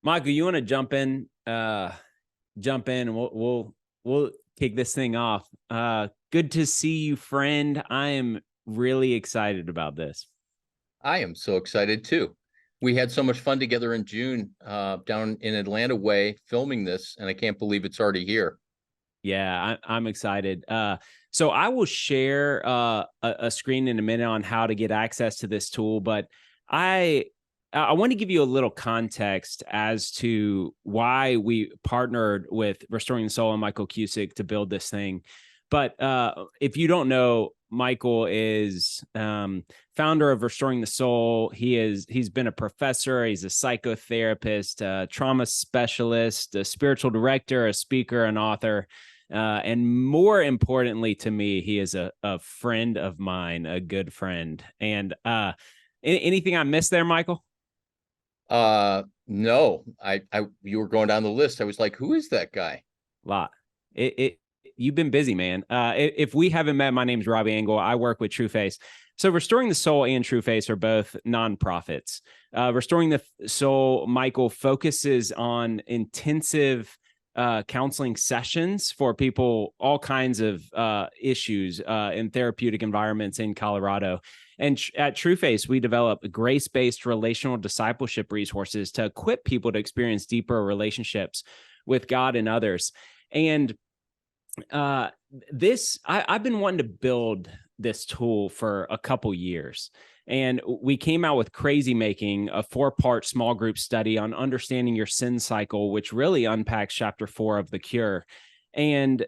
Michael, you want to jump in? Jump in, and we'll kick this thing off. Good to see you, friend. I am really excited about this. I am so excited too. We had so much fun together in June down in Atlanta way filming this, and I can't believe it's already here. Yeah, I'm excited. So I will share a screen in a minute on how to get access to this tool, but I I want to give you a little context as to why we partnered with Restoring the Soul and Michael Cusick to build this thing. But if you don't know, Michael is founder of Restoring the Soul. He's been a professor, he's a psychotherapist, a trauma specialist, a spiritual director, a speaker, an author. And more importantly to me, he is a friend of mine, a good friend. And anything I missed there, Michael? No, I you were going down the list. I was like, who is that guy? Lot. It you've been busy, man. If we haven't met, my name's Robbie Engel. I work with Trueface. So Restoring the Soul and Trueface are both nonprofits. Restoring the Soul, Michael focuses on intensive counseling sessions for people, all kinds of issues in therapeutic environments in Colorado. And at Trueface, we develop grace-based relational discipleship resources to equip people to experience deeper relationships with God and others. And I've been wanting to build this tool for a couple years. And we came out with Crazy Making, a 4-part small group study on understanding your sin cycle, which really unpacks chapter 4 of The Cure. And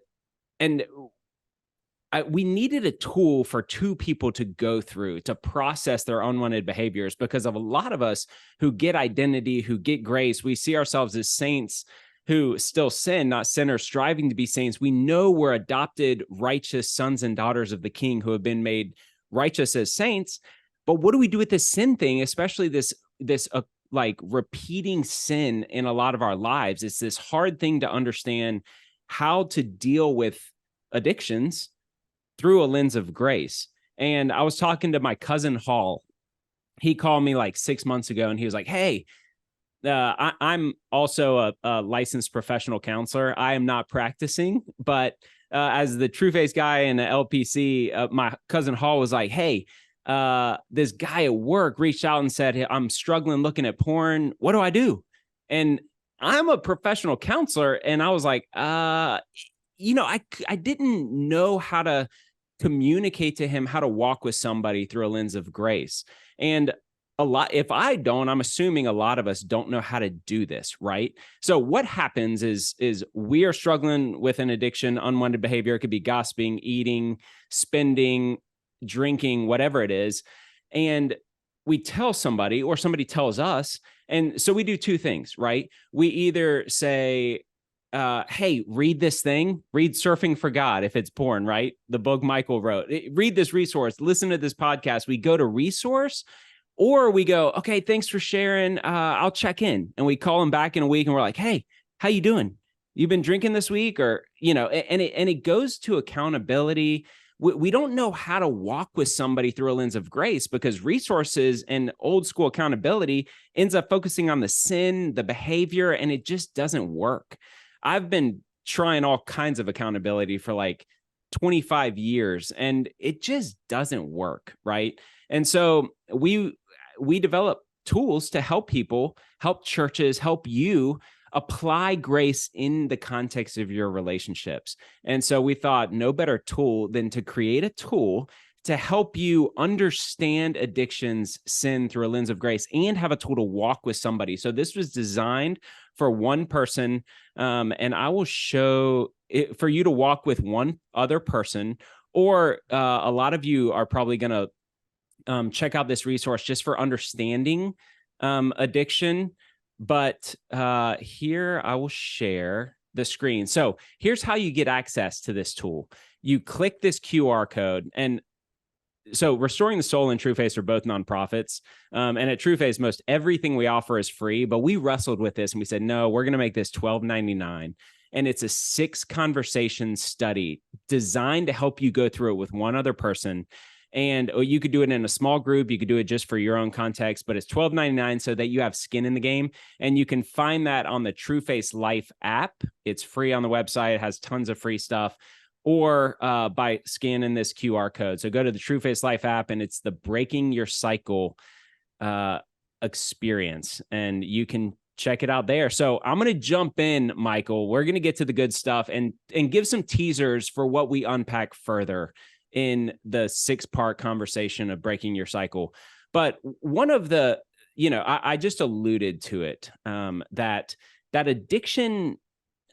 we needed a tool for two people to go through to process their unwanted behaviors, because of a lot of us who get identity, who get grace, we see ourselves as saints who still sin, not sinners, striving to be saints. We know we're adopted, righteous sons and daughters of the King who have been made righteous as saints. But what do we do with this sin thing, especially this like repeating sin in a lot of our lives? It's this hard thing to understand how to deal with addictions through a lens of grace. And I was talking to my cousin Hall. He called me like 6 months ago and he was like, hey, I'm also a licensed professional counselor. I am not practicing, but as the Trueface guy in the LPC, my cousin Hall was like, hey, this guy at work reached out and said, hey, I'm struggling looking at porn. What do I do? And I'm a professional counselor. And I was like, I didn't know how to communicate to him how to walk with somebody through a lens of grace. And if I don't, I'm assuming a lot of us don't know how to do this, right? So what happens is we are struggling with an addiction, unwanted behavior. It could be gossiping, eating, spending, drinking, whatever it is. And we tell somebody or somebody tells us. And so we do two things, right? We either say, hey, read this thing, read Surfing for God if it's porn, right? The book Michael wrote. Read this resource, listen to this podcast. We go to resource, or we go, okay, thanks for sharing. I'll check in. And we call them back in a week and we're like, hey, how you doing? You've been drinking this week? Or, and it goes to accountability. We don't know how to walk with somebody through a lens of grace, because resources and old school accountability ends up focusing on the sin, the behavior, and it just doesn't work. I've been trying all kinds of accountability for like 25 years and it just doesn't work, right? And so we develop tools to help people, help churches, help you apply grace in the context of your relationships. And so we thought no better tool than to create a tool to help you understand addictions, sin through a lens of grace, and have a tool to walk with somebody. So this was designed for one person, and I will show it for you to walk with one other person, or a lot of you are probably going to check out this resource just for understanding addiction. But here I will share the screen. So here's how you get access to this tool. You click this QR code, and so Restoring the Soul and Trueface are both nonprofits. And at Trueface, most everything we offer is free, but we wrestled with this and we said, no, we're going to make this $12.99. And it's a 6 conversation study designed to help you go through it with one other person. And you could do it in a small group. You could do it just for your own context, but it's $12.99 so that you have skin in the game. And you can find that on the Trueface Life app. It's free on the website. It has tons of free stuff, or by scanning this QR code. So go to the Trueface Life app, and it's the Breaking Your Cycle experience, and you can check it out there. So I'm going to jump in, Michael. We're going to get to the good stuff and give some teasers for what we unpack further in the 6-part conversation of breaking your cycle. But one of the, I just alluded to it, that addiction,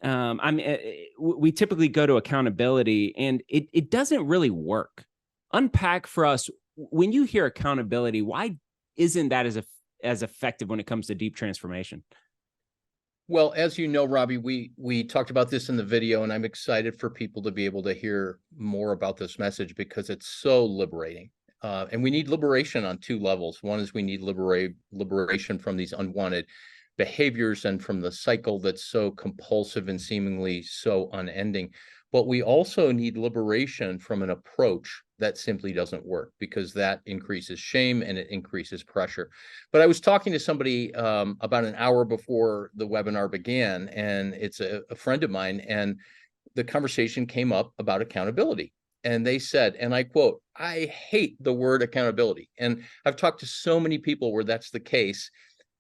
I mean, we typically go to accountability, and it doesn't really work. Unpack for us, when you hear accountability, why isn't that as effective when it comes to deep transformation? Well, as you know, Robbie, we talked about this in the video, and I'm excited for people to be able to hear more about this message because it's so liberating. And we need liberation on 2 levels. One is we need liberation from these unwanted behaviors and from the cycle that's so compulsive and seemingly so unending. But we also need liberation from an approach that simply doesn't work, because that increases shame and it increases pressure. But I was talking to somebody about an hour before the webinar began, and it's a friend of mine, and the conversation came up about accountability. And they said, and I quote, "I hate the word accountability." And I've talked to so many people where that's the case,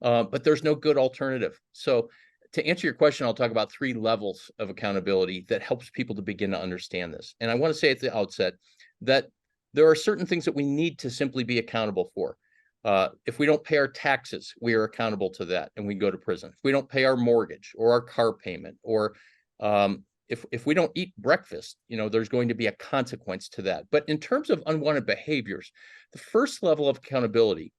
but there's no good alternative. So to answer your question, I'll talk about 3 levels of accountability that helps people to begin to understand this. And I want to say at the outset that there are certain things that we need to simply be accountable for. If we don't pay our taxes, we are accountable to that, and we go to prison. If we don't pay our mortgage or our car payment, or if we don't eat breakfast, there's going to be a consequence to that. But in terms of unwanted behaviors, the first level of accountability,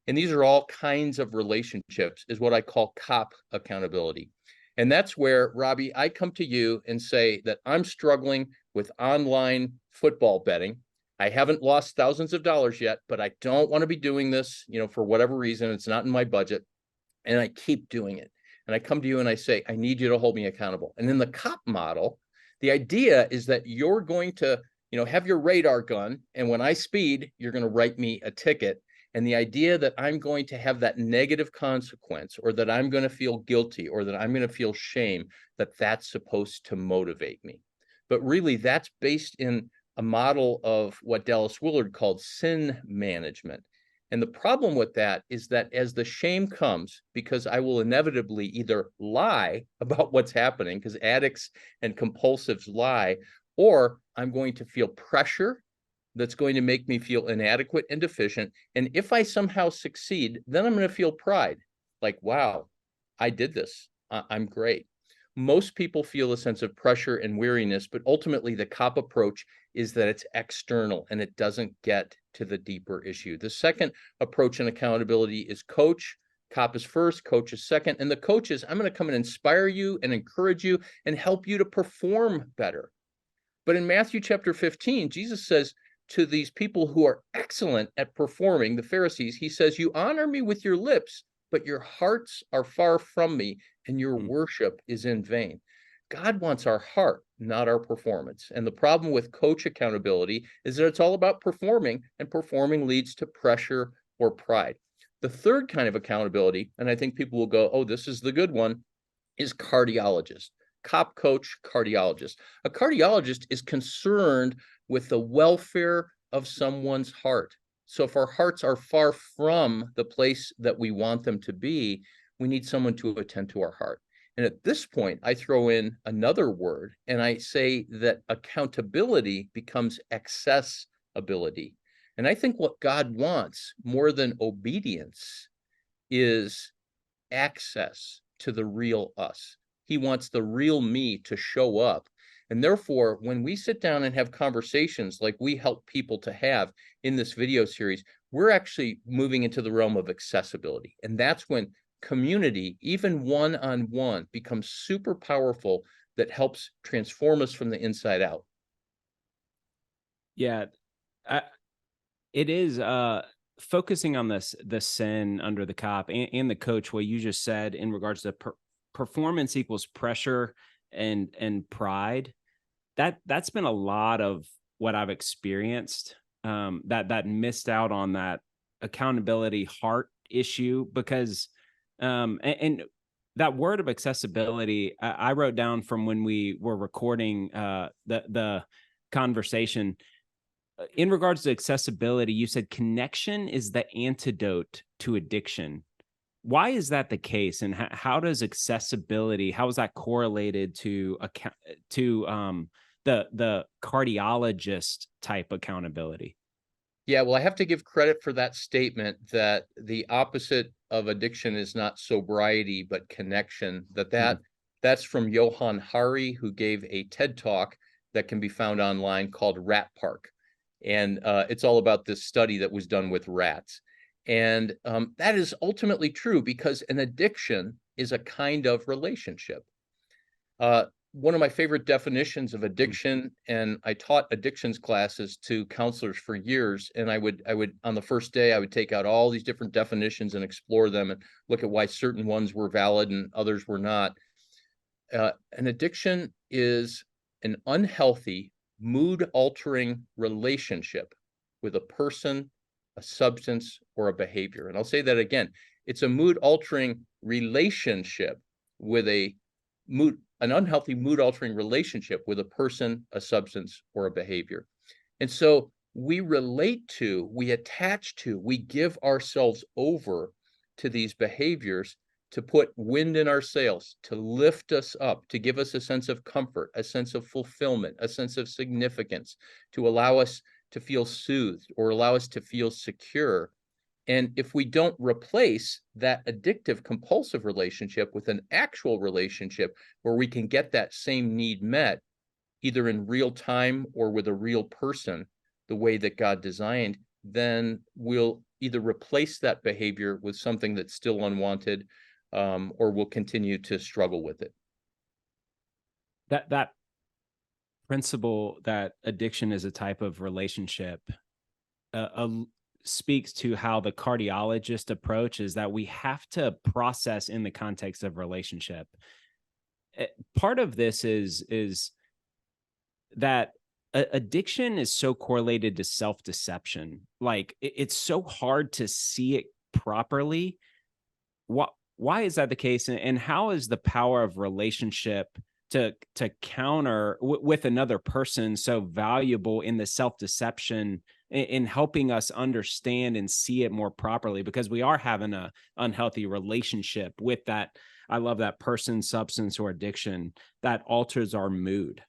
and these are all kinds of relationships, is what I call cop accountability. And that's where, Robbie, I come to you and say that I'm struggling with online football betting. I haven't lost thousands of dollars yet, but I don't want to be doing this, for whatever reason. It's not in my budget, and I keep doing it. And I come to you and I say, I need you to hold me accountable. And in the cop model, the idea is that you're going to, have your radar gun, and when I speed, you're going to write me a ticket. And the idea that I'm going to have that negative consequence, or that I'm going to feel guilty, or that I'm going to feel shame, that's supposed to motivate me. But really, that's based in a model of what Dallas Willard called sin management. And the problem with that is that as the shame comes, because I will inevitably either lie about what's happening, because addicts and compulsives lie, or I'm going to feel pressure that's going to make me feel inadequate and deficient. And if I somehow succeed, then I'm going to feel pride. Like, wow, I did this. I'm great. Most people feel a sense of pressure and weariness, but ultimately the cop approach is that it's external and it doesn't get to the deeper issue. The second approach in accountability is coach. Cop is first, coach is second. And the coach is, I'm going to come and inspire you and encourage you and help you to perform better. But in Matthew chapter 15, Jesus says to these people who are excellent at performing, the Pharisees, he says, you honor me with your lips, but your hearts are far from me, and your worship is in vain. God wants our heart, not our performance. And the problem with coach accountability is that it's all about performing, and performing leads to pressure or pride. The third kind of accountability, and I think people will go, oh, this is the good one, is cardiologist. Cop, coach, cardiologist. A cardiologist is concerned with the welfare of someone's heart. So if our hearts are far from the place that we want them to be, we need someone to attend to our heart. And at this point, I throw in another word, and I say that accountability becomes accessibility. And I think what God wants more than obedience is access to the real us. He wants the real me to show up. And therefore, when we sit down and have conversations like we help people to have in this video series, we're actually moving into the realm of accessibility. And that's when community, even one-on-one, becomes super powerful, that helps transform us from the inside out. Yeah, it is focusing on the sin under the cop and the coach, what you just said in regards to performance equals pressure and pride. That's been a lot of what I've experienced that missed out on that accountability heart issue, because and that word of accessibility, I wrote down from when we were recording the conversation. In regards to accessibility, you said connection is the antidote to addiction. Why is that the case, and how does accessibility, how is that correlated to the cardiologist type accountability? Yeah, well, I have to give credit for that statement that the opposite of addiction is not sobriety, but connection. Mhm. That's from Johann Hari, who gave a TED talk that can be found online called Rat Park. And it's all about this study that was done with rats. And that is ultimately true because an addiction is a kind of relationship. Uh, One of my favorite definitions of addiction, and I taught addictions classes to counselors for years, and I would on the first day I would take out all these different definitions and explore them and look at why certain ones were valid and others were not. An addiction is an unhealthy, mood-altering relationship with a person, a substance, or a behavior. And I'll say that again. It's a mood-altering relationship with an unhealthy mood-altering relationship with a person, a substance, or a behavior. And so we relate to, we attach to, we give ourselves over to these behaviors to put wind in our sails, to lift us up, to give us a sense of comfort, a sense of fulfillment, a sense of significance, to allow us to feel soothed or allow us to feel secure. And if we don't replace that addictive compulsive relationship with an actual relationship where we can get that same need met, either in real time or with a real person, the way that God designed, then we'll either replace that behavior with something that's still unwanted, or we'll continue to struggle with it. That principle that addiction is a type of relationship speaks to how the cardiologist approach is that we have to process in the context of relationship. Part of this is that addiction is so correlated to self-deception. Like it's so hard to see it properly. Why is that the case? And how is the power of relationship to counter with another person so valuable in the self-deception, in helping us understand and see it more properly? Because we are having a unhealthy relationship with that. I love that person, substance, or addiction that alters our mood.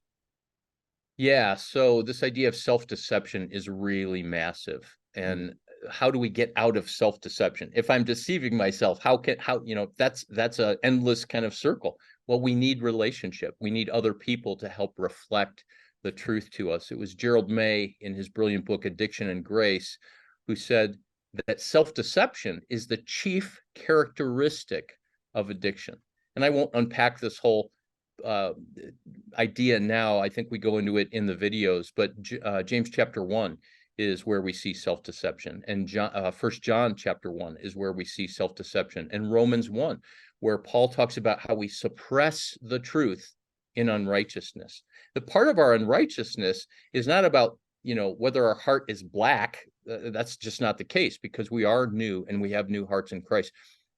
Yeah, so this idea of self-deception is really massive. Mm. And how do we get out of self-deception? If I'm deceiving myself, that's a endless kind of circle. Well, we need relationship. We need other people to help reflect the truth to us. It was Gerald May in his brilliant book Addiction and Grace who said that self-deception is the chief characteristic of addiction. And I won't unpack this whole uh, idea now. I think we go into it in the videos, but James chapter 1 is where we see self-deception, and First John chapter 1 is where we see self-deception, and Romans 1 where Paul talks about how we suppress the truth in unrighteousness. The part of our unrighteousness is not about, whether our heart is black. That's just not the case, because we are new and we have new hearts in Christ.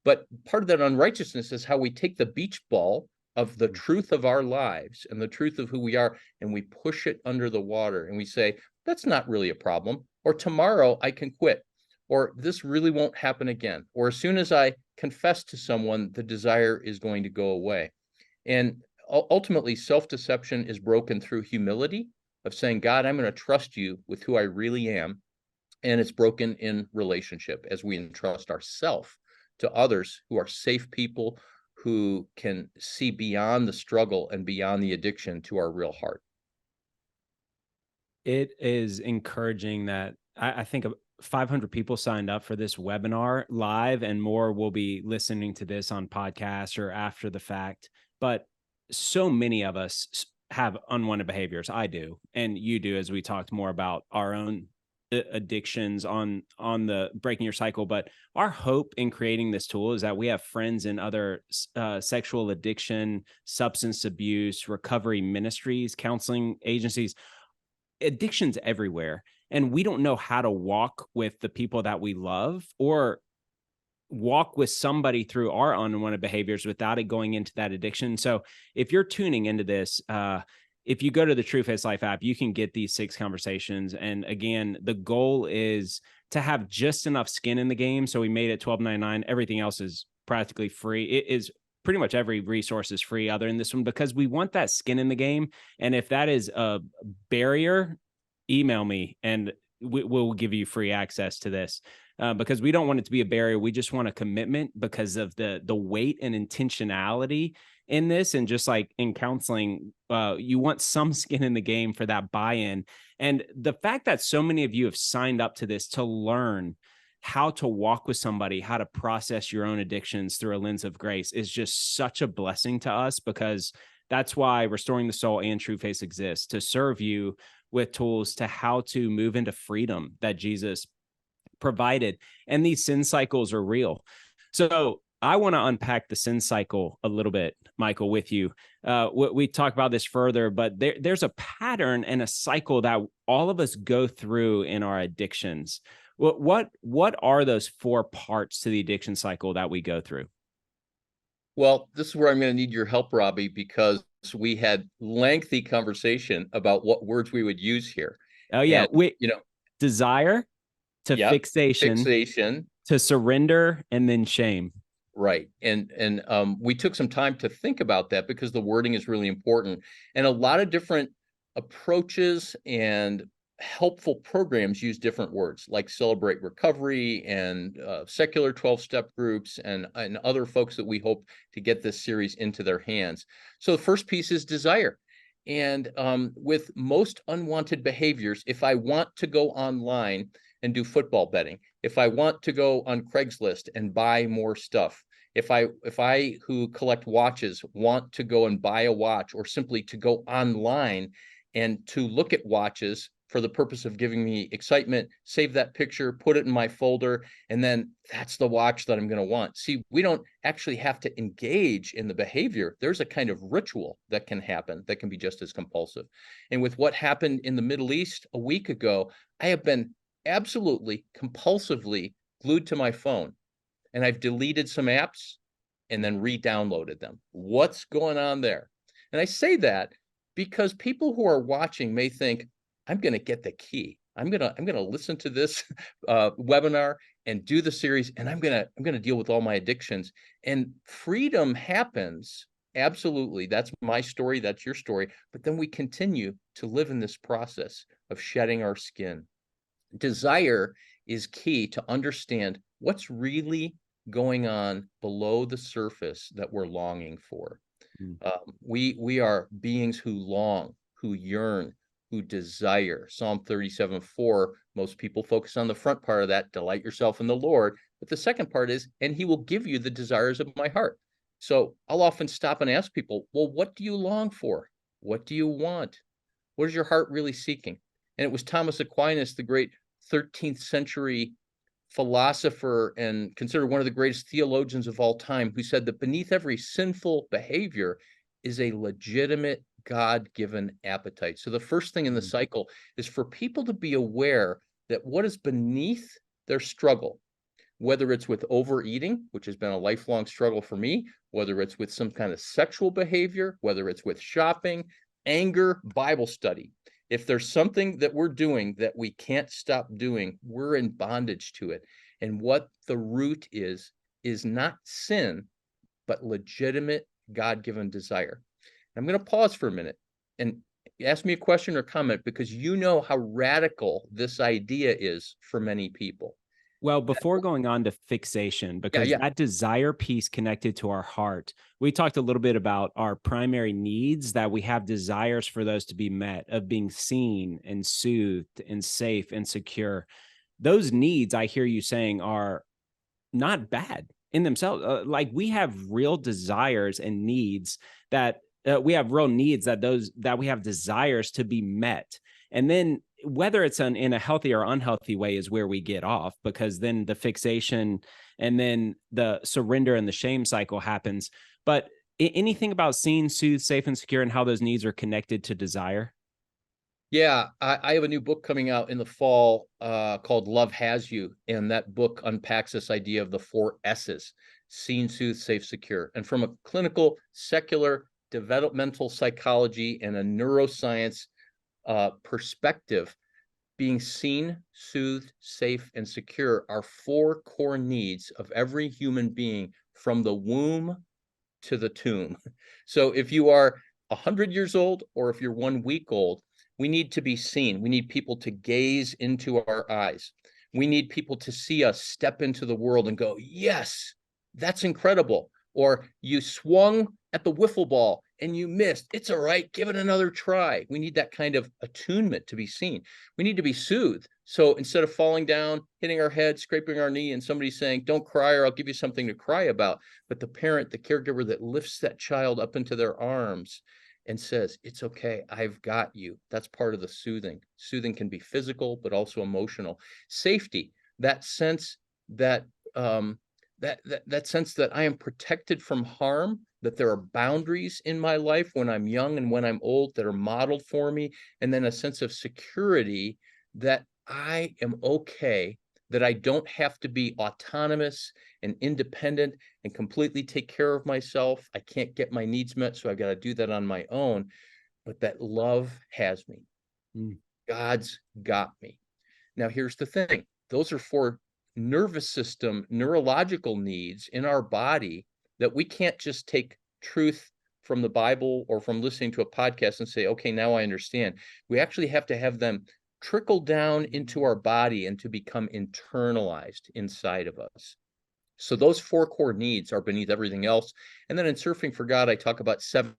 But part of that unrighteousness is how we take the beach ball of the truth of our lives and the truth of who we are, and we push it under the water and we say, that's not really a problem, or tomorrow I can quit, or this really won't happen again, or as soon as I confess to someone, the desire is going to go away. And ultimately, self-deception is broken through humility of saying, God, I'm going to trust you with who I really am. And it's broken in relationship as we entrust ourselves to others who are safe people who can see beyond the struggle and beyond the addiction to our real heart. It is encouraging that I think 500 people signed up for this webinar live, and more will be listening to this on podcast or after the fact. But so many of us have unwanted behaviors. I do, and you do, as we talked more about our own addictions on the breaking your cycle. But our hope in creating this tool is that we have friends in other sexual addiction, substance abuse, recovery ministries, counseling agencies. Addiction's everywhere. and we don't know how to walk with the people that we love or walk with somebody through our unwanted behaviors without it going into that addiction. So if you're tuning into this, if you go to the Trueface Life app, you can get these 6 conversations. And again, the goal is to have just enough skin in the game. So we made it $12.99. Everything else is practically free. It is pretty much every resource is free other than this one, because we want that skin in the game. And if that is a barrier, email me and we'll give you free access to this. Because we don't want it to be a barrier. We just want a commitment because of the weight and intentionality in this. And just like in counseling, you want some skin in the game for that buy-in. And the fact that so many of you have signed up to this to learn how to walk with somebody, how to process your own addictions through a lens of grace is just such a blessing to us, because that's why Restoring the Soul and Trueface exists, to serve you with tools to how to move into freedom that Jesus provided. And these sin cycles are real. So I want to unpack the sin cycle a little bit, Michael, with you. We talk about this further, but there's a pattern and a cycle that all of us go through in our addictions. What are those 4 parts to the addiction cycle that we go through? Well, this is where I'm going to need your help, Robbie, because we had lengthy conversation about what words we would use here. Oh yeah, And, desire to fixation to surrender and then shame. Right. And we took some time to think about that because the wording is really important. And a lot of different approaches and helpful programs use different words, like Celebrate Recovery and secular 12-step groups and other folks that we hope to get this series into their hands. So the first piece is desire. And with most unwanted behaviors, if I want to go online and do football betting, if I want to go on Craigslist and buy more stuff, if I who collect watches want to go and buy a watch, or simply to go online and to look at watches for the purpose of giving me excitement, save that picture, put it in my folder, and then that's the watch that I'm going to want. See, we don't actually have to engage in the behavior. There's a kind of ritual that can happen that can be just as compulsive. And with what happened in the Middle East a week ago, I have been absolutely compulsively glued to my phone, and I've deleted some apps and then re-downloaded them. What's going on there? And I say that because people who are watching may think, I'm going to get the key. I'm going to listen to this webinar and do the series, and I'm going to deal with all my addictions. And freedom happens. Absolutely. That's my story. That's your story. But then we continue to live in this process of shedding our skin. Desire is key to understand what's really going on below the surface that we're longing for. We are beings who long, who yearn, who desire. Psalm 37:4, most people focus on the front part of that, delight yourself in the Lord. But the second part is, and he will give you the desires of my heart. So I'll often stop and ask people, well, what do you long for? What do you want? What is your heart really seeking? And it was Thomas Aquinas, the great 13th century philosopher and considered one of the greatest theologians of all time, who said that beneath every sinful behavior is a legitimate God-given appetite. So the first thing in the cycle is for people to be aware that what is beneath their struggle, whether it's with overeating, which has been a lifelong struggle for me, whether it's with some kind of sexual behavior, whether it's with shopping, anger, Bible study. If there's something that we're doing that we can't stop doing, we're in bondage to it. And what the root is not sin, but legitimate God-given desire. I'm going to pause for a minute and ask me a question or comment, because you know how radical this idea is for many people. Well, before going on to fixation, because that desire piece connected to our heart, we talked a little bit about our primary needs, that we have desires for those to be met, of being seen and soothed and safe and secure. Those needs, I hear you saying, are not bad in themselves. Like, we have real desires and needs that we have real needs that we have desires to be met. And then whether it's in a healthy or unhealthy way is where we get off, because then the fixation and then the surrender and the shame cycle happens. But anything about seen, soothed, safe, and secure, and how those needs are connected to desire? Yeah, I have a new book coming out in the fall called Love Has You. And that book unpacks this idea of the 4 S's: seen, soothe, safe, secure. And from a clinical, secular, developmental psychology, and a neuroscience perspective, being seen, soothed, safe, and secure are 4 core needs of every human being from the womb to the tomb. So if you are 100 years old or if you're 1 week old, we need to be seen. We need people to gaze into our eyes. We need people to see us step into the world and go, yes, that's incredible. Or you swung at the wiffle ball and you missed. It's all right. Give it another try. We need that kind of attunement to be seen. We need to be soothed. So instead of falling down, hitting our head, scraping our knee, and somebody saying, don't cry or I'll give you something to cry about, but the parent, the caregiver that lifts that child up into their arms and says, it's okay, I've got you. That's part of the soothing. Soothing can be physical, but also emotional. Safety, that sense that that sense that I am protected from harm, that there are boundaries in my life when I'm young and when I'm old that are modeled for me, and then a sense of security that I am okay, that I don't have to be autonomous and independent and completely take care of myself. I can't get my needs met, so I've got to do that on my own. But that love has me. Mm. God's got me. Now, here's the thing. Those are 4 nervous system, neurological needs in our body that we can't just take truth from the Bible or from listening to a podcast and say, okay, now I understand. We actually have to have them trickle down into our body and to become internalized inside of us. So those 4 core needs are beneath everything else. And then in Surfing for God, I talk about 7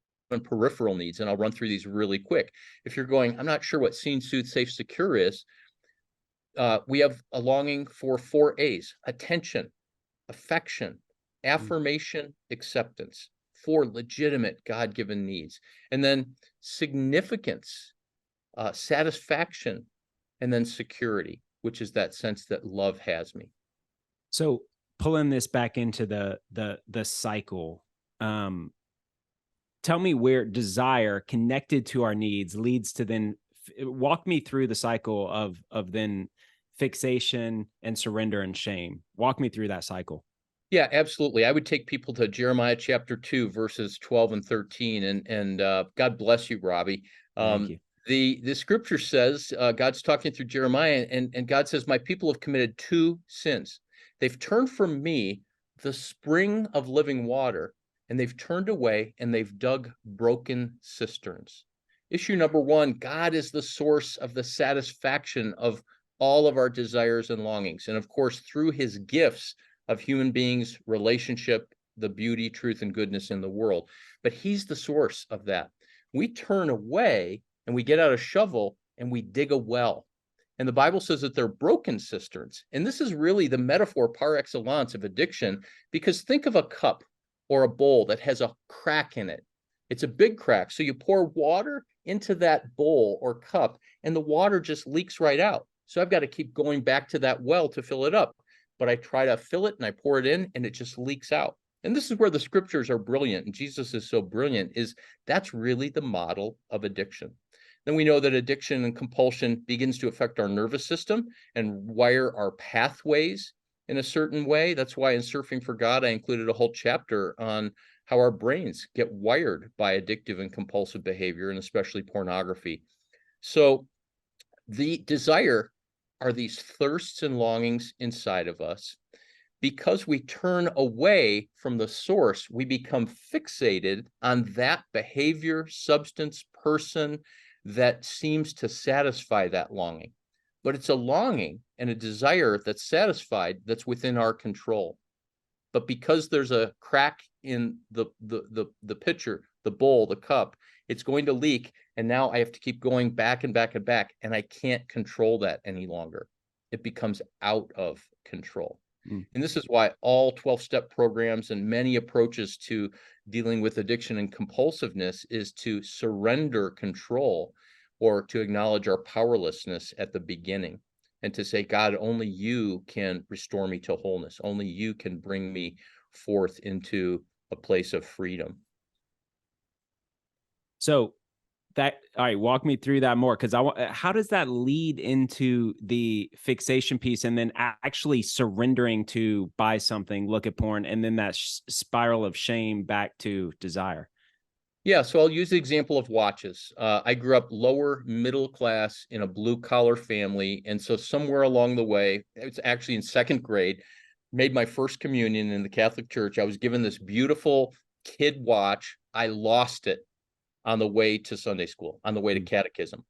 peripheral needs, and I'll run through these really quick. If you're going, I'm not sure what seen, soothed, safe, secure is, we have a longing for 4 A's: attention, affection, affirmation, acceptance. 4 legitimate God-given needs. And then significance, satisfaction, and then security, which is that sense that love has me. So pulling this back into the cycle, tell me where desire connected to our needs leads to then walk me through the cycle of then fixation and surrender and shame. Walk me through that cycle. Yeah, absolutely. I would take people to Jeremiah chapter 2, verses 12 and 13. And God bless you, Robbie. Thank you. The scripture says, God's talking through Jeremiah, and God says, my people have committed 2 sins. They've turned from me, the spring of living water, and they've turned away and they've dug broken cisterns. Issue number 1, God is the source of the satisfaction of all of our desires and longings. And of course, through his gifts of human beings, relationship, the beauty, truth, and goodness in the world. But he's the source of that. We turn away and we get out a shovel and we dig a well. And the Bible says that they're broken cisterns. And this is really the metaphor par excellence of addiction, because think of a cup or a bowl that has a crack in it. It's a big crack. So you pour water into that bowl or cup and the water just leaks right out. So I've got to keep going back to that well to fill it up. But I try to fill it and I pour it in and it just leaks out. And this is where the scriptures are brilliant, and Jesus is so brilliant, is that's really the model of addiction. Then we know that addiction and compulsion begins to affect our nervous system and wire our pathways in a certain way. That's why in Surfing for God, I included a whole chapter on how our brains get wired by addictive and compulsive behavior, and especially pornography. So the desire are these thirsts and longings inside of us. Because we turn away from the source, we become fixated on that behavior, substance, person that seems to satisfy that longing. But it's a longing and a desire that's satisfied, that's within our control. But because there's a crack in the pitcher, the bowl, the cup, it's going to leak. And now I have to keep going back and back and back, and I can't control that any longer. It becomes out of control. And this is why all 12-step programs and many approaches to dealing with addiction and compulsiveness is to surrender control, or to acknowledge our powerlessness at the beginning, and to say, God, only you can restore me to wholeness. Only you can bring me forth into a place of freedom. So That, all right, walk me through that more, because I want, how does that lead into the fixation piece and then actually surrendering to buy something, look at porn, and then that spiral of shame back to desire? Yeah, so I'll use the example of watches. I grew up lower middle class in a blue collar family. And so somewhere along the way, it's actually in second grade, made my first communion in the Catholic Church. I was given this beautiful kid watch. I lost it on the way to Sunday school, on the way to catechism.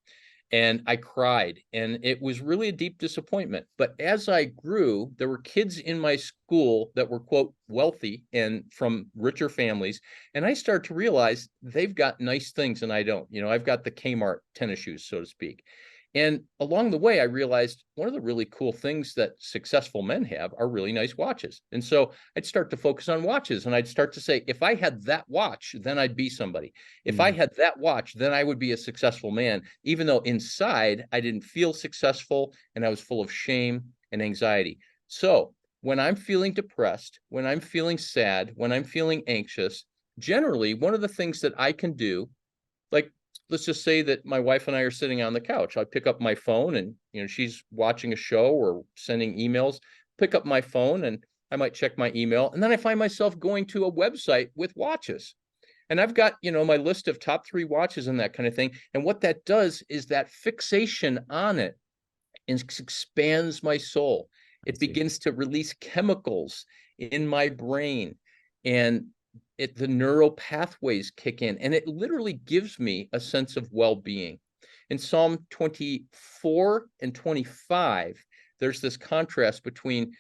And I cried, and it was really a deep disappointment. But as I grew, there were kids in my school that were, quote, wealthy and from richer families. And I started to realize they've got nice things and I don't. You know, I've got the Kmart tennis shoes, so to speak. And along the way, I realized one of the really cool things that successful men have are really nice watches. And so I'd start to focus on watches, and I'd start to say, if I had that watch, then I'd be somebody. If I had that watch, then I would be a successful man, even though inside I didn't feel successful and I was full of shame and anxiety. So when I'm feeling depressed, when I'm feeling sad, when I'm feeling anxious, generally one of the things that I can do, like, let's just say that my wife and I are sitting on the couch. I pick up my phone and, you know, she's watching a show or sending emails, pick up my phone and I might check my email. And then I find myself going to a website with watches. And I've got, you know, my list of top 3 watches and that kind of thing. And what that does is that fixation on it expands my soul. It begins to release chemicals in my brain. And the neural pathways kick in, and it literally gives me a sense of well-being. In Psalm 24 and 25, there's this contrast between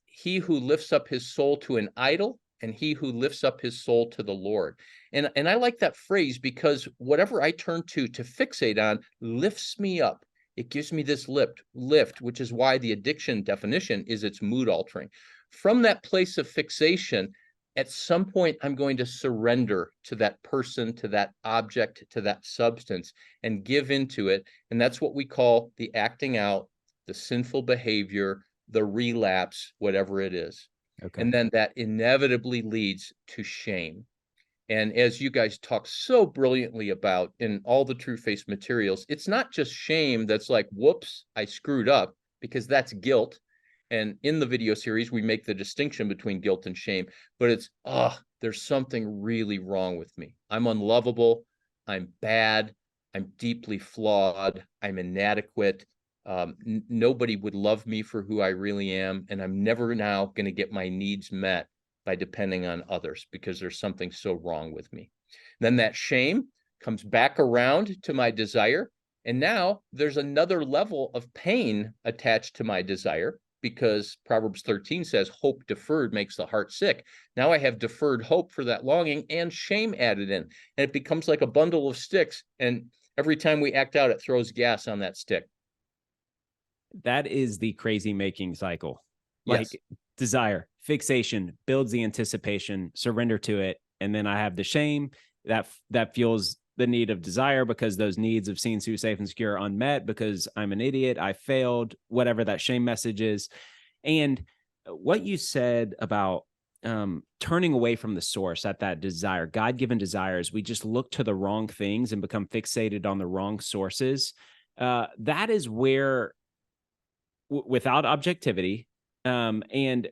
he who lifts up his soul to an idol and he who lifts up his soul to the Lord. And I like that phrase because whatever I turn to fixate on lifts me up. It gives me this lift, which is why the addiction definition is it's mood altering. From that place of fixation, at some point, I'm going to surrender to that person, to that object, to that substance, and give into it. And that's what we call the acting out, the sinful behavior, the relapse, whatever it is. Okay. And then that inevitably leads to shame. And as you guys talk so brilliantly about in all the Trueface materials, it's not just shame that's like, whoops, I screwed up, because that's guilt. And in the video series, we make the distinction between guilt and shame, but it's, there's something really wrong with me. I'm unlovable. I'm bad. I'm deeply flawed. I'm inadequate. Nobody would love me for who I really am. And I'm never now going to get my needs met by depending on others because there's something so wrong with me. Then that shame comes back around to my desire. And now there's another level of pain attached to my desire, because Proverbs 13 says, hope deferred makes the heart sick. Now I have deferred hope for that longing and shame added in. And it becomes like a bundle of sticks. And every time we act out, it throws gas on that stick. That is the crazy making cycle. Like desire, fixation, builds the anticipation, surrender to it. And then I have the shame that fuels the need of desire, because those needs of seen, safe, and secure are unmet because I'm an idiot, I failed, whatever that shame message is. And what you said about turning away from the source at that desire, God-given desires, we just look to the wrong things and become fixated on the wrong sources. That is where, without objectivity, and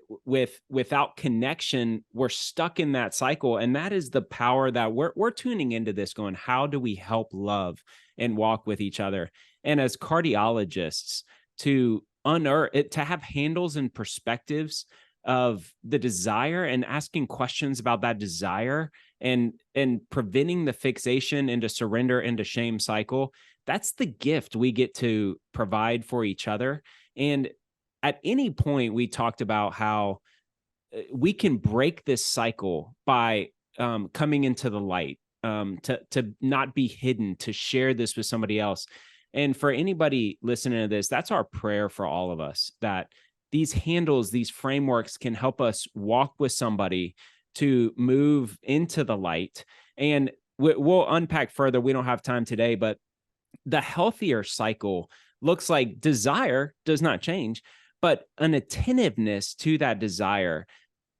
without connection, we're stuck in that cycle. And that is the power that we're tuning into this going, how do we help love and walk with each other? And as cardiologists, to unearth it, to have handles and perspectives of the desire and asking questions about that desire and preventing the fixation into surrender, into shame cycle. That's the gift we get to provide for each other. And at any point, we talked about how we can break this cycle by coming into the light, to not be hidden, to share this with somebody else. And for anybody listening to this, that's our prayer for all of us, that these handles, these frameworks can help us walk with somebody to move into the light. And we'll unpack further. We don't have time today, but the healthier cycle looks like desire does not change, but an attentiveness to that desire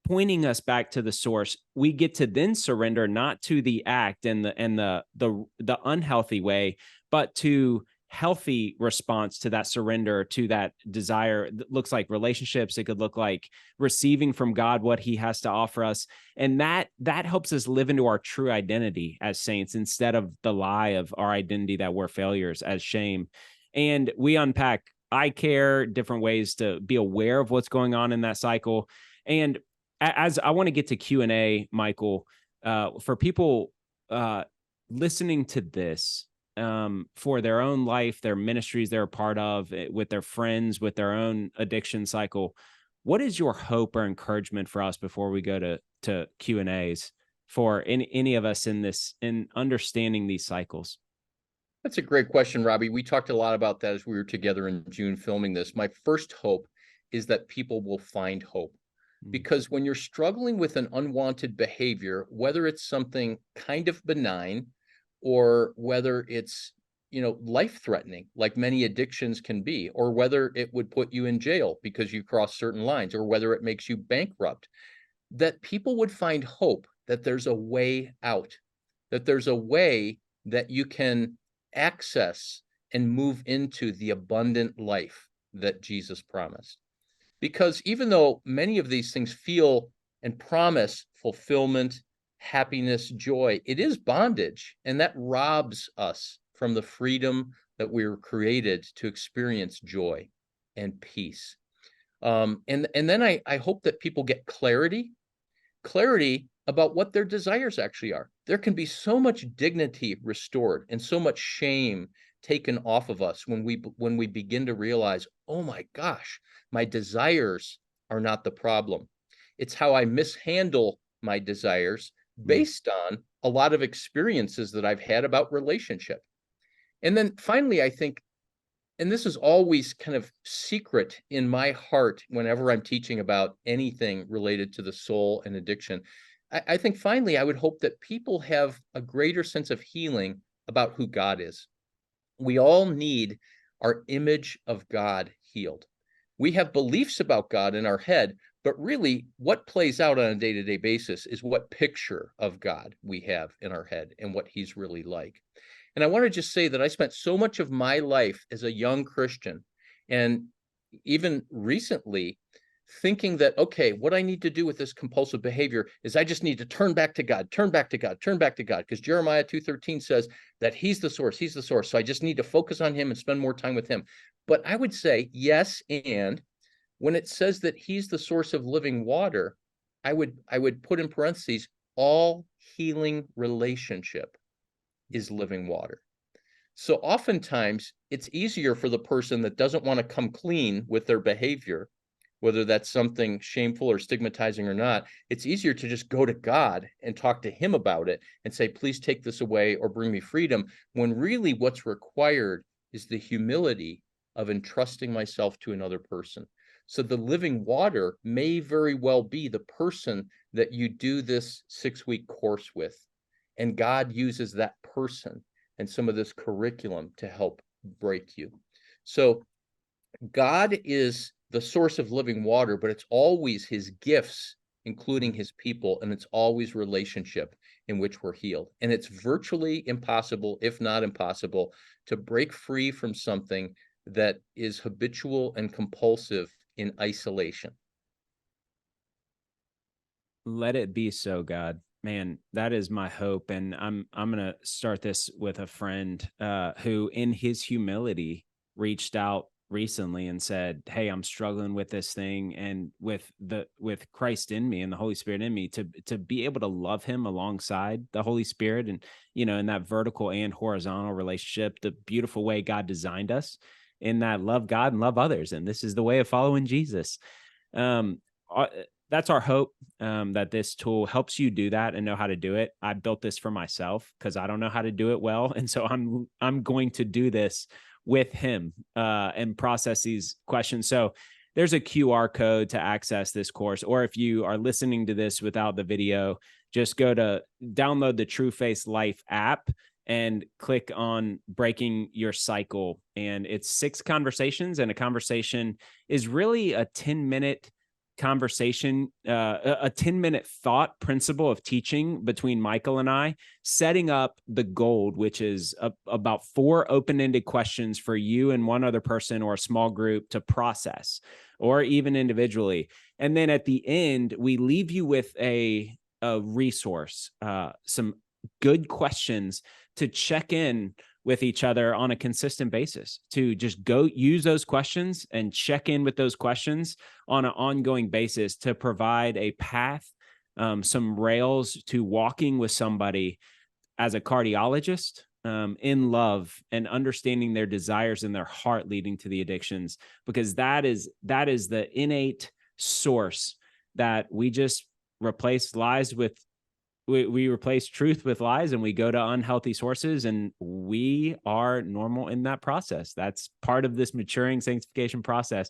pointing us back to the source, we get to then surrender not to the act and the unhealthy way, but to healthy response to that surrender, to that desire. It looks like relationships. It could look like receiving from God what he has to offer us. And that helps us live into our true identity as saints, instead of the lie of our identity that we're failures as shame. And we unpack eye care, different ways to be aware of what's going on in that cycle. And as I want to get to Q&A, Michael, for people listening to this, for their own life, their ministries they're a part of, with their friends, with their own addiction cycle, what is your hope or encouragement for us before we go to Q&As for any of us in understanding these cycles? That's a great question, Robbie. We talked a lot about that as we were together in June filming this. My first hope is that people will find hope. Because when you're struggling with an unwanted behavior, whether it's something kind of benign or whether it's, life-threatening, like many addictions can be, or whether it would put you in jail because you cross certain lines, or whether it makes you bankrupt, that people would find hope, that there's a way out, that there's a way that you can access and move into the abundant life that Jesus promised. Because even though many of these things feel and promise fulfillment, happiness, joy, it is bondage, and that robs us from the freedom that we were created to experience joy and peace. And then I hope that people get clarity about what their desires actually are. There can be so much dignity restored and so much shame taken off of us when we begin to realize, oh my gosh, my desires are not the problem. It's how I mishandle my desires based on a lot of experiences that I've had about relationship. And then finally, I think, and this is always kind of secret in my heart whenever I'm teaching about anything related to the soul and addiction, I think finally I would hope that people have a greater sense of healing about who God is. We all need our image of God healed. We have beliefs about God in our head, but really what plays out on a day-to-day basis is what picture of God we have in our head and what he's really like. And I want to just say that I spent so much of my life as a young Christian, and even recently, thinking that, okay, what I need to do with this compulsive behavior is I just need to turn back to God, turn back to God, turn back to God, because Jeremiah 2:13 says that he's the source. So I just need to focus on him and spend more time with him. But I would say yes, and when it says that he's the source of living water, I would put in parentheses, all healing relationship is living water. So oftentimes it's easier for the person that doesn't want to come clean with their behavior, whether that's something shameful or stigmatizing or not, it's easier to just go to God and talk to him about it and say, please take this away or bring me freedom, when really what's required is the humility of entrusting myself to another person. So the living water may very well be the person that you do this 6-week course with, and God uses that person and some of this curriculum to help break you. So God is the source of living water, but it's always his gifts, including his people, and it's always relationship in which we're healed. And it's virtually impossible, if not impossible, to break free from something that is habitual and compulsive in isolation. Let it be so, God. Man, that is my hope. And I'm going to start this with a friend who in his humility reached out recently and said, hey, I'm struggling with this thing, and with Christ in me and the Holy Spirit in me, to be able to love him alongside the Holy Spirit, and in that vertical and horizontal relationship, the beautiful way God designed us, in that love God and love others. And this is the way of following Jesus. That's our hope, that this tool helps you do that and know how to do it. I built this for myself because I don't know how to do it well. And so I'm going to do this with him and process these questions. So there's a QR code to access this course, or if you are listening to this without the video, just go to download the Trueface Life app and click on Breaking Your Cycle. And it's 6 conversations, and a conversation is really a 10-minute conversation, a 10-minute thought principle of teaching between Michael and I, setting up the gold, which is about 4 open-ended questions for you and one other person or a small group to process, or even individually. And then at the end, we leave you with a resource, some good questions to check in with each other on a consistent basis, to just go use those questions and check in with those questions on an ongoing basis to provide a path, some rails to walking with somebody as a cardiologist, in love and understanding their desires and their heart leading to the addictions, because that is the innate source that we just replace lies with. We replace truth with lies, and we go to unhealthy sources, and we are normal in that process. That's part of this maturing sanctification process.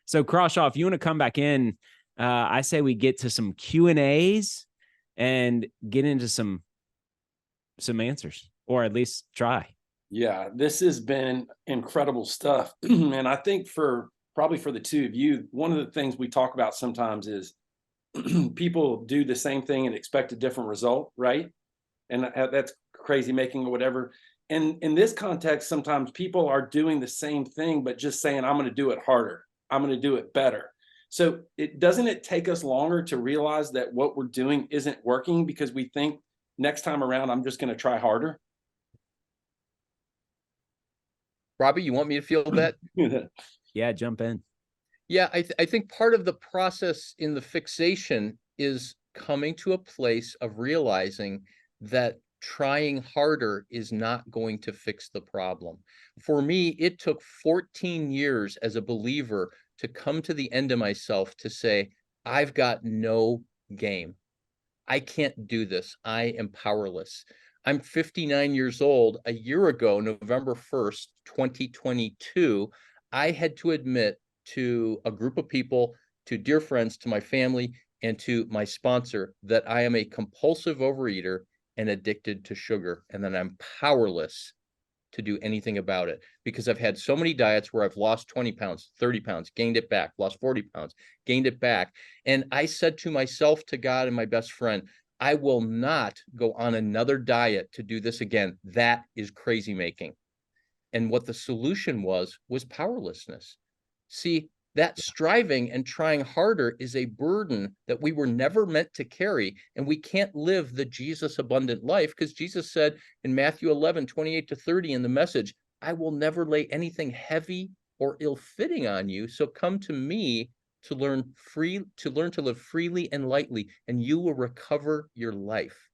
So Crawshaw, if you want to come back in, I say we get to some Q&As and get into some answers, or at least try. Yeah, this has been incredible stuff. And I think probably for the two of you, one of the things we talk about sometimes is people do the same thing and expect a different result, right? And that's crazy making or whatever. And in this context, sometimes people are doing the same thing, but just saying, I'm going to do it harder. I'm going to do it better. So doesn't it take us longer to realize that what we're doing isn't working because we think next time around, I'm just going to try harder? Robbie, you want me to field that? Yeah, jump in. Yeah, I think part of the process in the fixation is coming to a place of realizing that trying harder is not going to fix the problem. For me, it took 14 years as a believer to come to the end of myself to say, I've got no game. I can't do this. I am powerless. I'm 59 years old. A year ago, November 1st, 2022, I had to admit to a group of people, to dear friends, to my family, and to my sponsor that I am a compulsive overeater and addicted to sugar, and that I'm powerless to do anything about it, because I've had so many diets where I've lost 20 pounds, 30 pounds, gained it back, lost 40 pounds, gained it back. And I said to myself, to God, and my best friend, I will not go on another diet to do this again. That is crazy making. And what the solution was powerlessness. See, that striving and trying harder is a burden that we were never meant to carry, and we can't live the Jesus abundant life, because Jesus said in Matthew 11, 28-30 in the Message, I will never lay anything heavy or ill-fitting on you, so come to me to learn to live freely and lightly, and you will recover your life.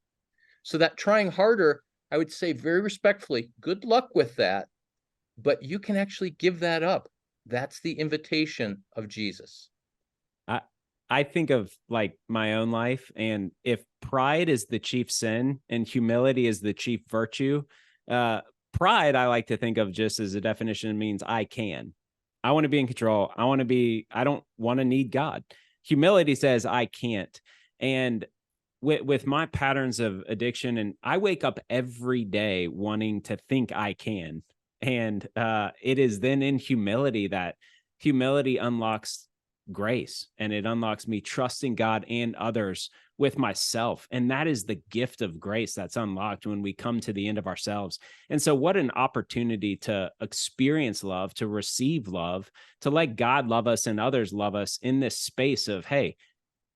So that trying harder, I would say very respectfully, good luck with that, but you can actually give that up. That's the invitation of Jesus. I think of like my own life, and if pride is the chief sin and humility is the chief virtue, pride I like to think of just as a definition means I can. I want to be in control. I don't want to need God. Humility says I can't. And with my patterns of addiction, and I wake up every day wanting to think I can. And it is then in humility that humility unlocks grace, and it unlocks me trusting God and others with myself. And that is the gift of grace that's unlocked when we come to the end of ourselves. And so what an opportunity to experience love, to receive love, to let God love us and others love us in this space of, hey,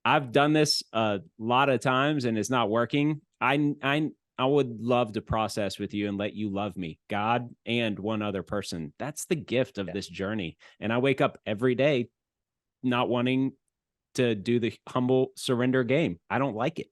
I've done this a lot of times and it's not working. I would love to process with you and let you love me, God and one other person. That's the gift of this journey. And I wake up every day not wanting to do the humble surrender game. I don't like it.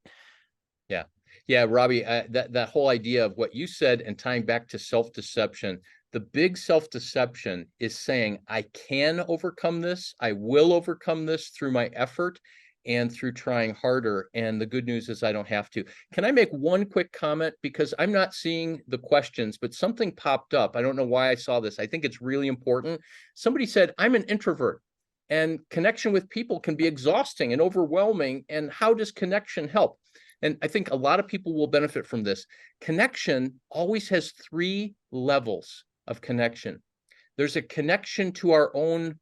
Yeah. Yeah, Robbie, that whole idea of what you said and tying back to self-deception, the big self-deception is saying, I can overcome this. I will overcome this through my effort and through trying harder. And the good news is I don't have to. Can I make one quick comment? Because I'm not seeing the questions, but something popped up. I don't know why I saw this. I think it's really important. Somebody said, I'm an introvert, and connection with people can be exhausting and overwhelming. And how does connection help? And I think a lot of people will benefit from this. Connection always has 3 levels of connection. There's a connection to our own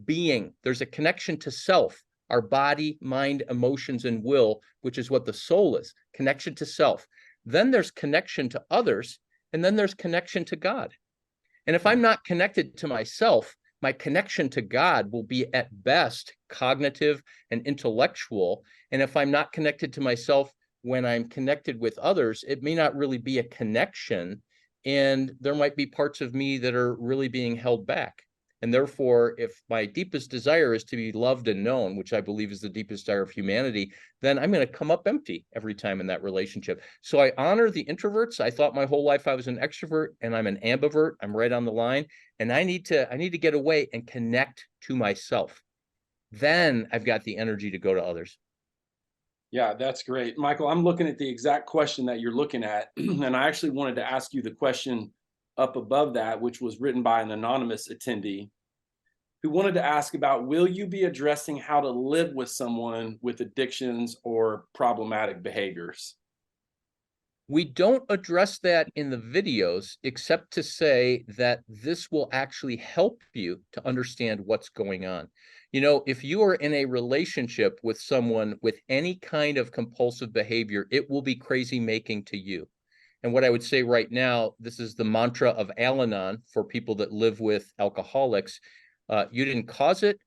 being. There's a connection to self. our body, mind, emotions, and will, which is what the soul is, connection to self. Then there's connection to others, and then there's connection to God. And if I'm not connected to myself, my connection to God will be at best cognitive and intellectual. And if I'm not connected to myself when I'm connected with others, it may not really be a connection. And there might be parts of me that are really being held back. And therefore, if my deepest desire is to be loved and known, which I believe is the deepest desire of humanity, then I'm going to come up empty every time in that relationship. So I honor the introverts. I thought my whole life I was an extrovert, and I'm an ambivert. I'm right on the line. And I need to get away and connect to myself. Then I've got the energy to go to others. Yeah, that's great. Michael, I'm looking at the exact question that you're looking at. And I actually wanted to ask you the question up above that, which was written by an anonymous attendee who wanted to ask about, will you be addressing how to live with someone with addictions or problematic behaviors? We don't address that in the videos, except to say that this will actually help you to understand what's going on. You know, if you are in a relationship with someone with any kind of compulsive behavior, it will be crazy making to you. And what I would say right now, this is the mantra of Al-Anon for people that live with alcoholics. You didn't cause it,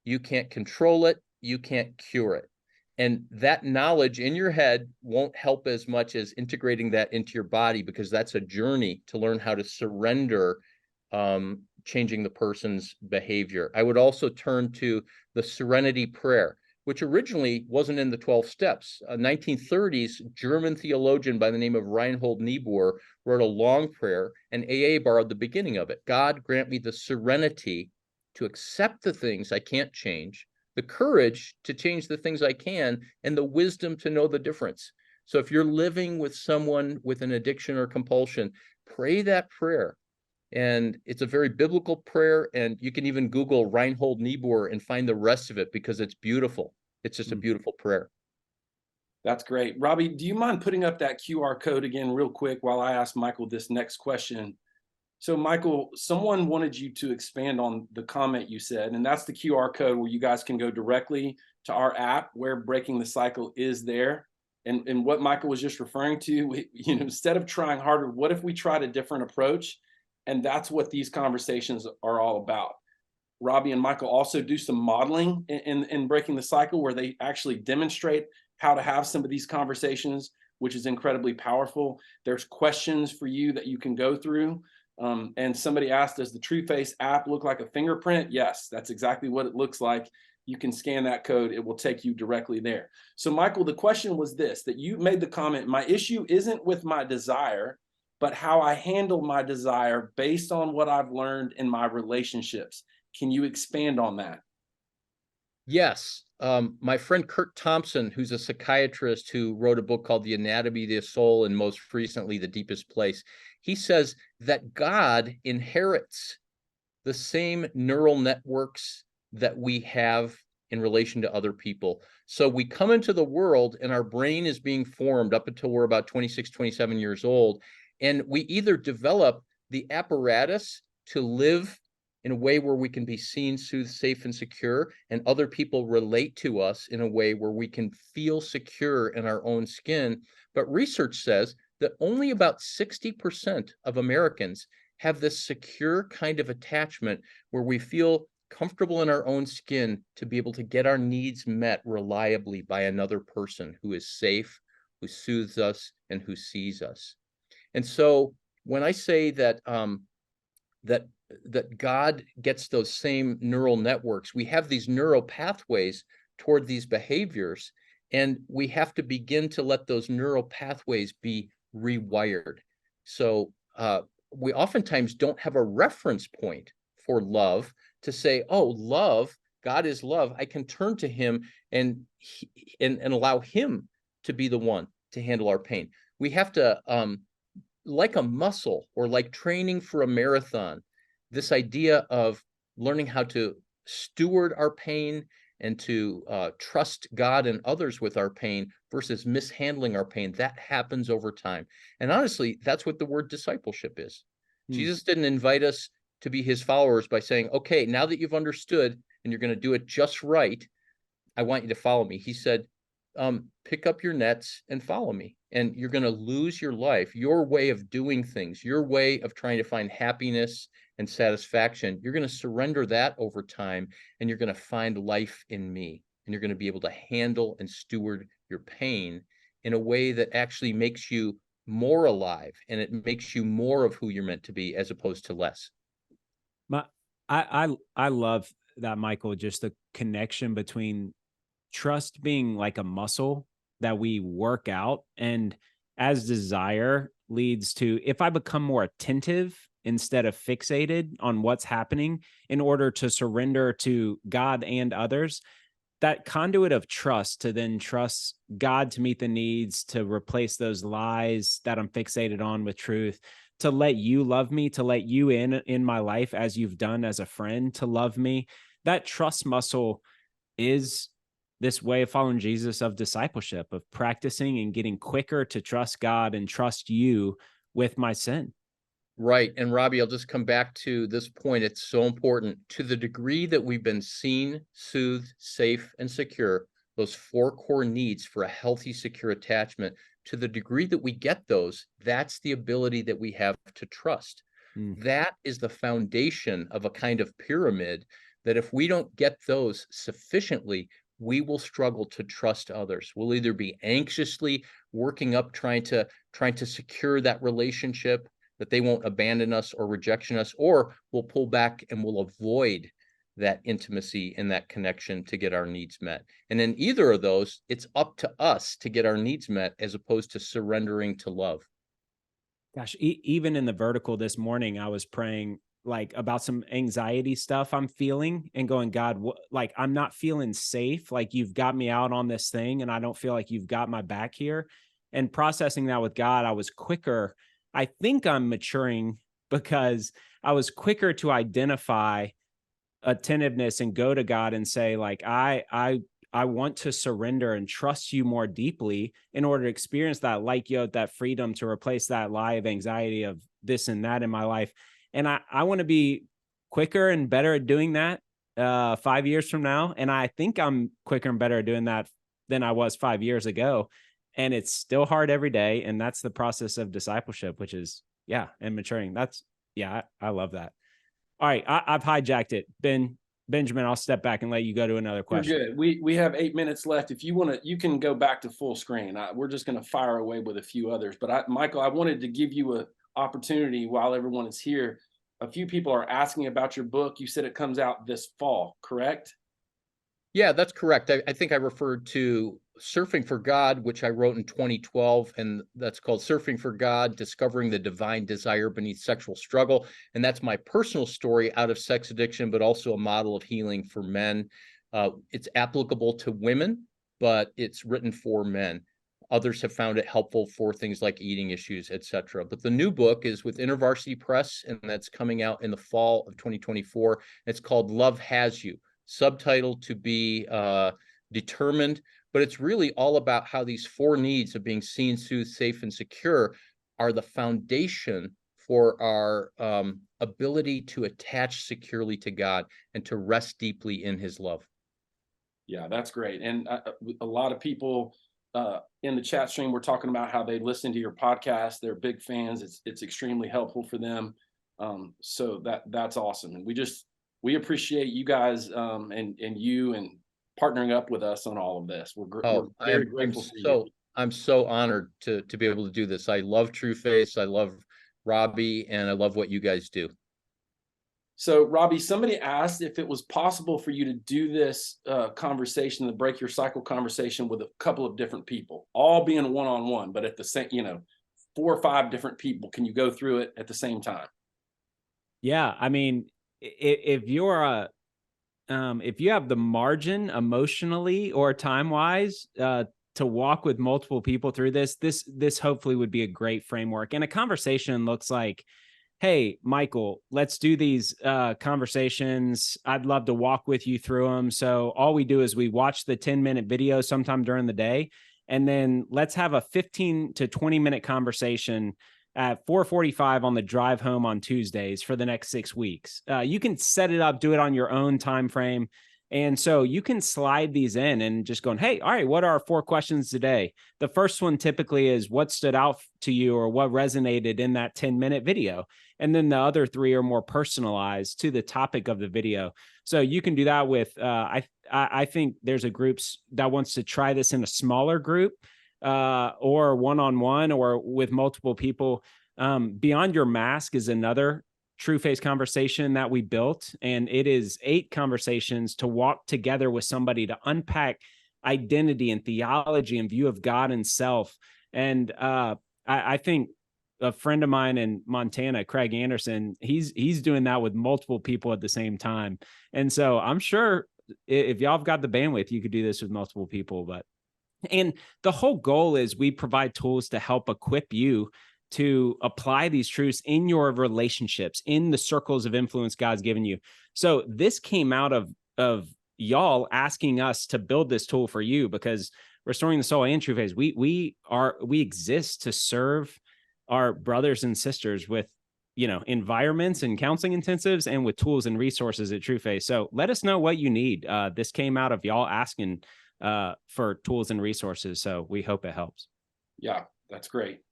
you can't control it, you can't cure it. And that knowledge in your head won't help as much as integrating that into your body, because that's a journey to learn how to surrender, changing the person's behavior. I would also turn to the Serenity Prayer, which originally wasn't in the 12 steps. A 1930s German theologian by the name of Reinhold Niebuhr wrote a long prayer, and AA borrowed the beginning of it. God, grant me the serenity to accept the things I can't change, the courage to change the things I can, and the wisdom to know the difference. So if you're living with someone with an addiction or compulsion, pray that prayer. And it's a very biblical prayer, and you can even Google Reinhold Niebuhr and find the rest of it, because it's beautiful. It's just a beautiful prayer. That's great. Robbie, do you mind putting up that QR code again real quick while I ask Michael this next question? So Michael, someone wanted you to expand on the comment you said, and that's the QR code where you guys can go directly to our app where Breaking the Cycle is there. And what Michael was just referring to, you know, instead of trying harder, what if we tried a different approach? And that's what these conversations are all about. Robbie and Michael also do some modeling in Breaking the Cycle, where they actually demonstrate how to have some of these conversations, which is incredibly powerful. There's questions for you that you can go through. And somebody asked, does the Trueface app look like a fingerprint? Yes, that's exactly what it looks like. You can scan that code. It will take you directly there. So Michael, the question was this, that you made the comment, my issue isn't with my desire, but how I handle my desire based on what I've learned in my relationships. Can you expand on that? Yes. My friend Kurt Thompson, who's a psychiatrist who wrote a book called The Anatomy of the Soul, and most recently, The Deepest Place, he says that God inherits the same neural networks that we have in relation to other people. So we come into the world and our brain is being formed up until we're about 26, 27 years old. And we either develop the apparatus to live in a way where we can be seen, soothed, safe, and secure, and other people relate to us in a way where we can feel secure in our own skin. But research says that only about 60% of Americans have this secure kind of attachment where we feel comfortable in our own skin to be able to get our needs met reliably by another person who is safe, who soothes us, and who sees us. And so when I say that that God gets those same neural networks, we have these neural pathways toward these behaviors, and we have to begin to let those neural pathways be rewired. So we oftentimes don't have a reference point for love to say, oh, love, God is love. I can turn to him and allow him to be the one to handle our pain. We have to, like a muscle or like training for a marathon, this idea of learning how to steward our pain and to trust God and others with our pain versus mishandling our pain, that happens over time. And honestly, that's what the word discipleship is. Jesus didn't invite us to be his followers by saying, okay, now that you've understood and you're going to do it just right, I want you to follow me. He said, pick up your nets and follow me. And you're going to lose your life, your way of doing things, your way of trying to find happiness and satisfaction. You're going to surrender that over time, and you're going to find life in me. And you're going to be able to handle and steward your pain in a way that actually makes you more alive, and it makes you more of who you're meant to be as opposed to less. I love that, Michael, just the connection between trust being like a muscle that we work out, and as desire leads to, if I become more attentive instead of fixated on what's happening in order to surrender to God and others, that conduit of trust to then trust God to meet the needs, to replace those lies that I'm fixated on with truth, to let you love me, to let you in my life as you've done as a friend, to love me. That trust muscle is this way of following Jesus, of discipleship, of practicing and getting quicker to trust God and trust you with my sin. Right. And Robbie, I'll just come back to this point. It's so important. To the degree that we've been seen, soothed, safe, and secure, those 4 core needs for a healthy, secure attachment, to the degree that we get those, that's the ability that we have to trust. That is the foundation of a kind of pyramid that if we don't get those sufficiently, we will struggle to trust others. We'll either be anxiously working up, trying to secure that relationship, that they won't abandon us or rejection us, or we'll pull back and we'll avoid that intimacy and that connection to get our needs met. And in either of those, it's up to us to get our needs met as opposed to surrendering to love. Gosh, even in the vertical this morning, I was praying like about some anxiety stuff I'm feeling and going, God, like I'm not feeling safe. Like you've got me out on this thing and I don't feel like you've got my back here. And processing that with God, I was quicker. I think I'm maturing because I was quicker to identify attentiveness and go to God and say, like, I want to surrender and trust you more deeply in order to experience that, like, that freedom to replace that lie of anxiety of this and that in my life. And I want to be quicker and better at doing that 5 years from now. And I think I'm quicker and better at doing that than I was 5 years ago. And it's still hard every day. And that's the process of discipleship, which is, and maturing. I love that. All right. I've hijacked it. Benjamin, I'll step back and let you go to another question. You're good. We have 8 minutes left. If you want to, you can go back to full screen. We're just going to fire away with a few others. But Michael, I wanted to give you an opportunity while everyone is here. A few people are asking about your book. You said it comes out this fall, correct? Yeah, that's correct. I think I referred to Surfing for God, which I wrote in 2012, and that's called Surfing for God, Discovering the Divine Desire Beneath Sexual Struggle. And that's my personal story out of sex addiction, but also a model of healing for men. It's applicable to women, but it's written for men. Others have found it helpful for things like eating issues, etc. But the new book is with InterVarsity Press, and that's coming out in the fall of 2024. It's called Love Has You, subtitled to be determined, but it's really all about how these 4 needs of being seen, soothed, safe, and secure are the foundation for our ability to attach securely to God and to rest deeply in his love. Yeah, that's great. And a lot of people in the chat stream were talking about how they listen to your podcast. They're big fans. It's extremely helpful for them. So that's awesome. And we appreciate you guys and you and partnering up with us on all of this. We're very grateful for you. I'm so honored to be able to do this. I love Trueface. I love Robbie, and I love what you guys do. So Robbie, somebody asked if it was possible for you to do this conversation, the Break Your Cycle conversation, with a couple of different people, all being one-on-one, but at the same, 4 or 5 different people. Can you go through it at the same time? Yeah. I mean, if you're if you have the margin emotionally or time wise to walk with multiple people through this hopefully would be a great framework. And a conversation looks like, hey, Michael, let's do these conversations. I'd love to walk with you through them. So all we do is we watch the 10-minute video sometime during the day, and then let's have a 15 to 20-minute conversation at 4:45 on the drive home on Tuesdays for the next 6 weeks. You can set it up, do it on your own time frame. And so you can slide these in and just going, hey, all right, what are our 4 questions today? The first one typically is what stood out to you or what resonated in that 10-minute video. And then the other 3 are more personalized to the topic of the video. So you can do that with, I think there's a group that wants to try this in a smaller group or one-on-one or with multiple people. Beyond Your Mask is another Trueface conversation that we built, and it is 8 conversations to walk together with somebody to unpack identity and theology and view of God and self. And I think a friend of mine in Montana, Craig Anderson, he's doing that with multiple people at the same time. And so I'm sure if y'all have got the bandwidth, you could do this with multiple people. And the whole goal is we provide tools to help equip you to apply these truths in your relationships, in the circles of influence God's given you. So this came out of y'all asking us to build this tool for you, because Restoring the Soul and Trueface, we exist to serve our brothers and sisters with, environments and counseling intensives and with tools and resources at Trueface. So let us know what you need. This came out of y'all asking for tools and resources. So we hope it helps. Yeah, that's great.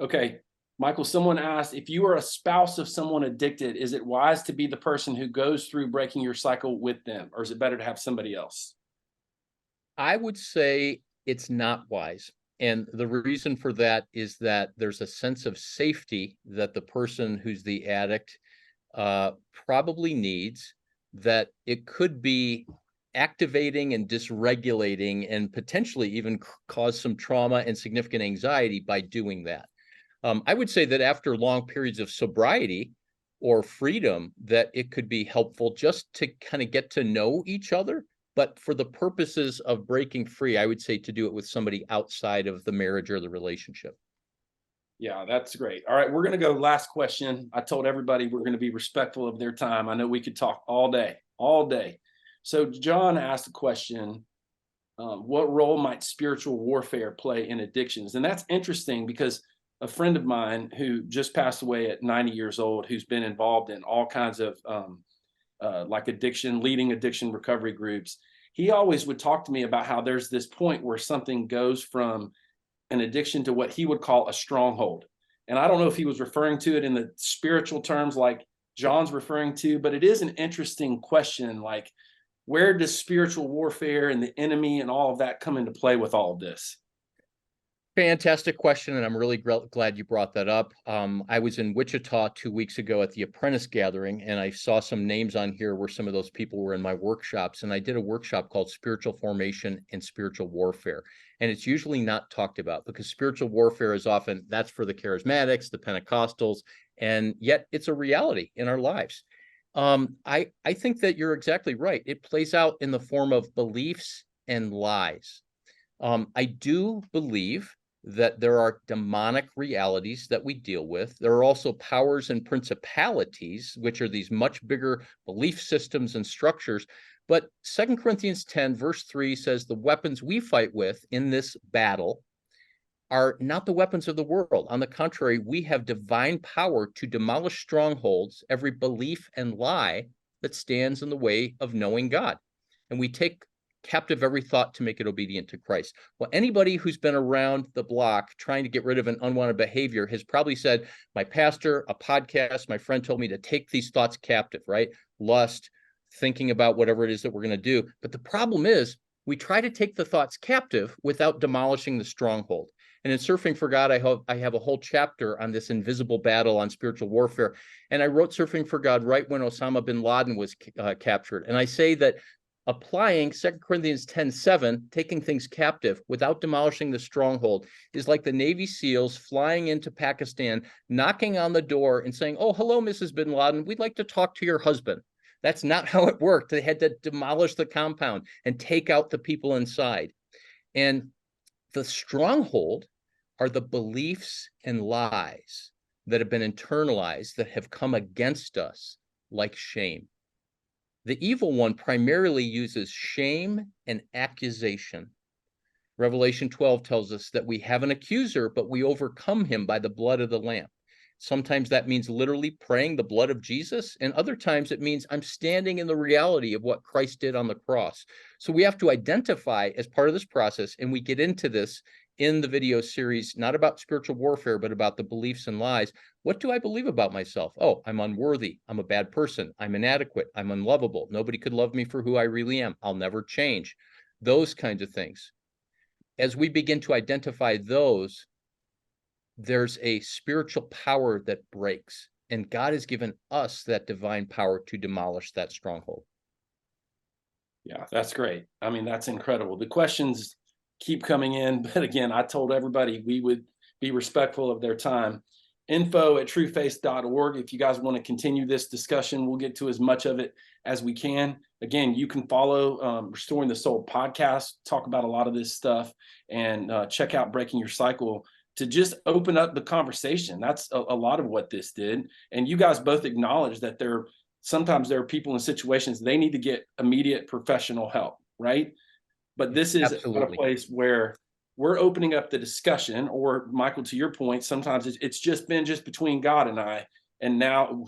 Okay, Michael, someone asked, if you are a spouse of someone addicted, is it wise to be the person who goes through breaking your cycle with them, or is it better to have somebody else? I would say it's not wise. And the reason for that is that there's a sense of safety that the person who's the addict probably needs, that it could be activating and dysregulating and potentially even cause some trauma and significant anxiety by doing that. I would say that after long periods of sobriety or freedom, that it could be helpful just to kind of get to know each other. But for the purposes of breaking free, I would say to do it with somebody outside of the marriage or the relationship. Yeah, that's great. All right, we're going to go last question. I told everybody we're going to be respectful of their time. I know we could talk all day. So John asked a question, what role might spiritual warfare play in addictions? And that's interesting because a friend of mine who just passed away at 90 years old, who's been involved in all kinds of like leading addiction recovery groups, he always would talk to me about how there's this point where something goes from an addiction to what he would call a stronghold. And I don't know if he was referring to it in the spiritual terms like John's referring to, but it is an interesting question. Like, where does spiritual warfare and the enemy and all of that come into play with all of this? Fantastic question, and I'm really glad you brought that up. I was in Wichita 2 weeks ago at the Apprentice Gathering, and I saw some names on here where some of those people were in my workshops, and I did a workshop called Spiritual Formation and Spiritual Warfare. And it's usually not talked about because spiritual warfare is often, that's for the charismatics, the Pentecostals, and yet it's a reality in our lives. I think that you're exactly right. It plays out in the form of beliefs and lies. I do believe that there are demonic realities that we deal with. There are also powers and principalities, which are these much bigger belief systems and structures. But 2 Corinthians 10, verse 3 says the weapons we fight with in this battle are not the weapons of the world. On the contrary, we have divine power to demolish strongholds, every belief and lie that stands in the way of knowing God. And we take captive every thought to make it obedient to Christ. Well, anybody who's been around the block trying to get rid of an unwanted behavior has probably said, my pastor, a podcast, my friend told me to take these thoughts captive, right? Lust, thinking about whatever it is that we're going to do. But the problem is we try to take the thoughts captive without demolishing the stronghold. And in Surfing for God, I have a whole chapter on this invisible battle on spiritual warfare. And I wrote Surfing for God right when Osama bin Laden was captured. And I say that applying 2 Corinthians 10:7, taking things captive without demolishing the stronghold, is like the Navy SEALs flying into Pakistan, knocking on the door and saying, oh, hello, Mrs. bin Laden, we'd like to talk to your husband. That's not how it worked. They had to demolish the compound and take out the people inside. And the stronghold are the beliefs and lies that have been internalized, that have come against us, like shame. The evil one primarily uses shame and accusation. Revelation 12 tells us that we have an accuser, but we overcome him by the blood of the Lamb. Sometimes that means literally praying the blood of Jesus, and other times it means I'm standing in the reality of what Christ did on the cross. So we have to identify as part of this process, and we get into this in the video series, not about spiritual warfare, but about the beliefs and lies. What do I believe about myself? Oh, I'm unworthy. I'm a bad person. I'm inadequate. I'm unlovable. Nobody could love me for who I really am. I'll never change. Those kinds of things. As we begin to identify those, there's a spiritual power that breaks, and God has given us that divine power to demolish that stronghold. Yeah, that's great. I mean, that's incredible. The questions keep coming in, but again, I told everybody we would be respectful of their time. info@trueface.org. If you guys want to continue this discussion, we'll get to as much of it as we can. Again, you can follow Restoring the Soul podcast, talk about a lot of this stuff, and check out Breaking Your Cycle to just open up the conversation. That's a lot of what this did. And you guys both acknowledge that sometimes there are people in situations they need to get immediate professional help, right? But this is a place where we're opening up the discussion, or Michael, to your point, sometimes it's just been between God and I. And now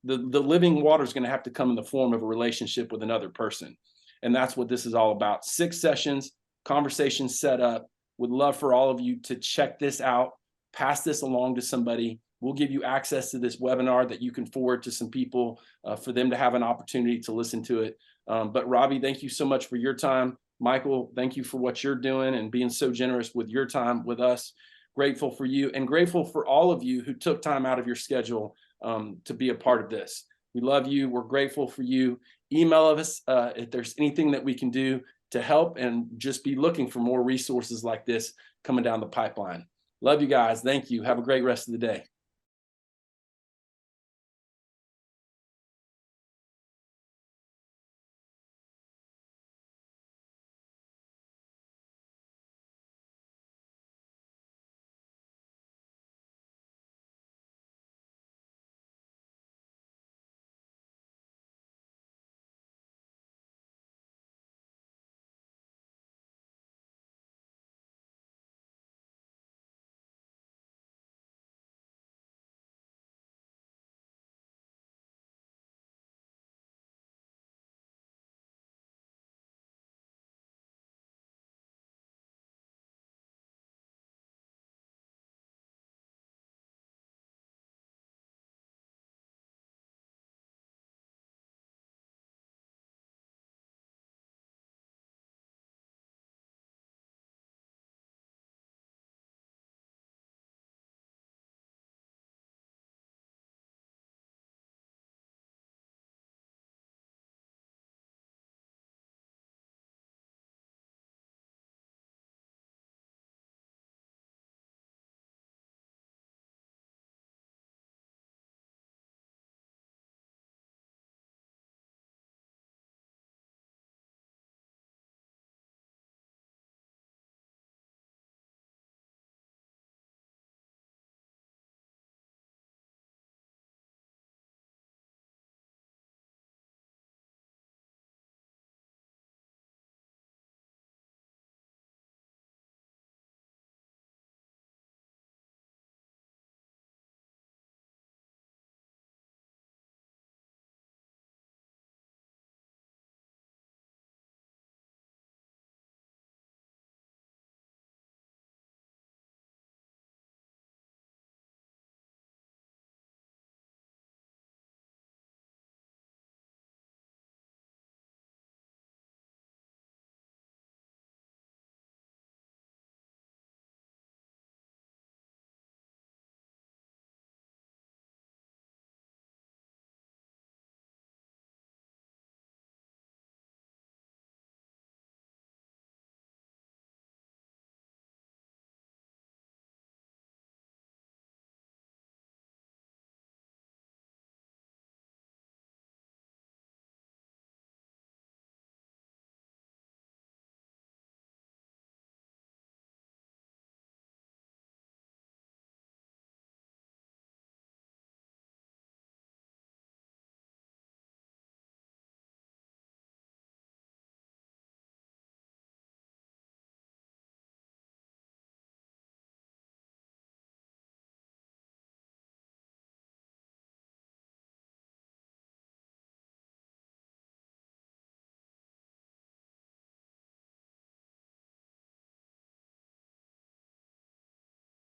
the living water is going to have to come in the form of a relationship with another person. And that's what this is all about. 6 sessions, conversations set up. Would love for all of you to check this out, pass this along to somebody. We'll give you access to this webinar that you can forward to some people for them to have an opportunity to listen to it. But Robbie, thank you so much for your time. Michael, thank you for what you're doing and being so generous with your time with us. Grateful for you, and grateful for all of you who took time out of your schedule to be a part of this. We love you. We're grateful for you. Email us if there's anything that we can do to help, and just be looking for more resources like this coming down the pipeline. Love you guys. Thank you. Have a great rest of the day.